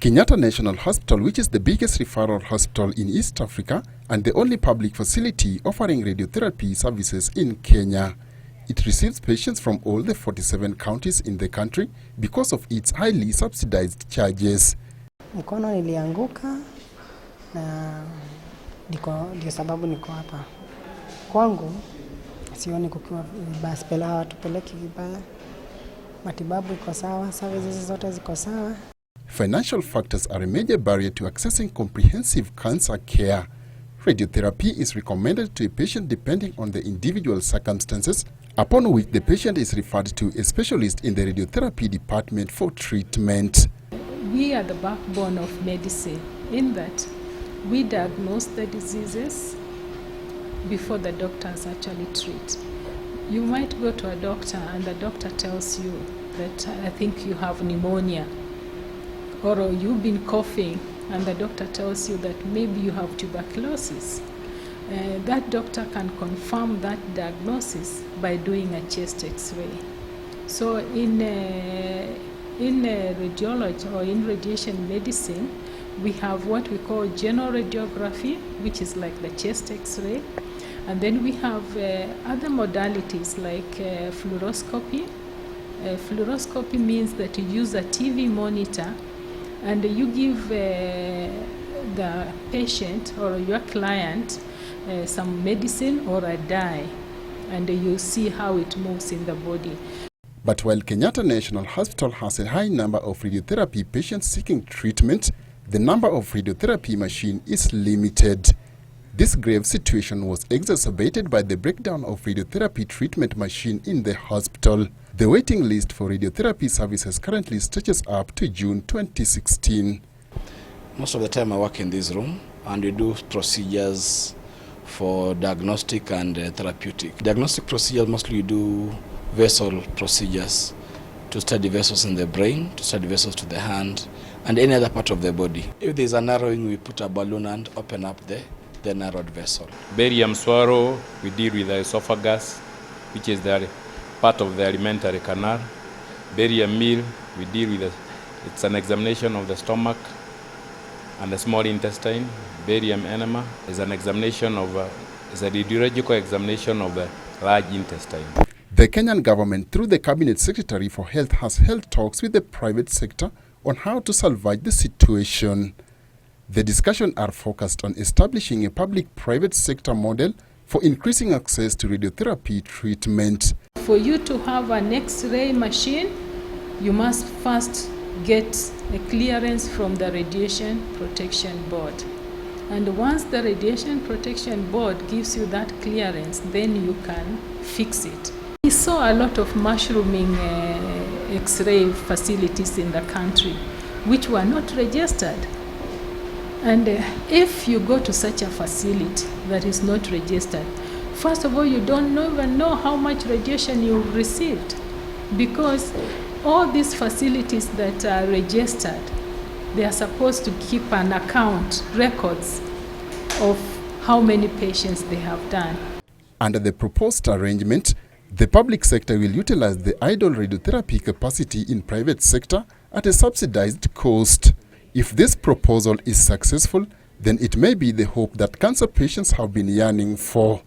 Kenyatta National Hospital, which is the biggest referral hospital in East Africa and the only public facility offering radiotherapy services in Kenya. It receives patients from all the 47 counties in the country because of its highly subsidized charges. Mkono nilianguka na ndio sababu niko hapa. Kwangu sioni kukiwa vibaya, spela watupeleki vibaya. Matibabu iko sawa, services zote ziko sawa. Financial factors are a major barrier to accessing comprehensive cancer care. Radiotherapy is recommended to a patient depending on the individual circumstances, upon which the patient is referred to a specialist in the radiotherapy department for treatment. We are the backbone of medicine in that we diagnose the diseases before the doctors actually treat. You might go to a doctor and the doctor tells you that I think you have pneumonia, or you've been coughing and the doctor tells you that maybe you have tuberculosis. That doctor can confirm that diagnosis by doing a chest x-ray. So in radiology or in radiation medicine, we have what we call general radiography, which is like the chest x-ray. And then we have other modalities like fluoroscopy. Fluoroscopy means that you use a TV monitor and you give the patient or your client some medicine or a dye, and you see how it moves in the body. But while Kenyatta National Hospital has a high number of radiotherapy patients seeking treatment, the number of radiotherapy machines is limited. This grave situation was exacerbated by the breakdown of radiotherapy treatment machine in the hospital. The waiting list for radiotherapy services currently stretches up to June 2016. Most of the time I work in this room and we do procedures for diagnostic and therapeutic. Diagnostic procedures, mostly we do vessel procedures to study vessels in the brain, to study vessels to the hand and any other part of the body. If there's a narrowing, we put a balloon and open up the narrowed vessel. Barium swallow, we deal with the esophagus, which is the part of the alimentary canal. Barium meal, we deal with it's an examination of the stomach and the small intestine. Barium enema is an examination of is a radiological examination of the large intestine. The Kenyan government, through the Cabinet Secretary for Health, has held talks with the private sector on how to salvage the situation. The discussions are focused on establishing a public-private sector model for increasing access to radiotherapy treatment. For you to have an X-ray machine, you must first get a clearance from the Radiation Protection Board. And once the Radiation Protection Board gives you that clearance, then you can fix it. We saw a lot of mushrooming X-ray facilities in the country, which were not registered. And if you go to such a facility that is not registered, first of all, you don't even know how much radiation you've received, because all these facilities that are registered, they are supposed to keep an account, records of how many patients they have done. Under the proposed arrangement, the public sector will utilize the idle radiotherapy capacity in private sector at a subsidized cost. If this proposal is successful, then it may be the hope that cancer patients have been yearning for.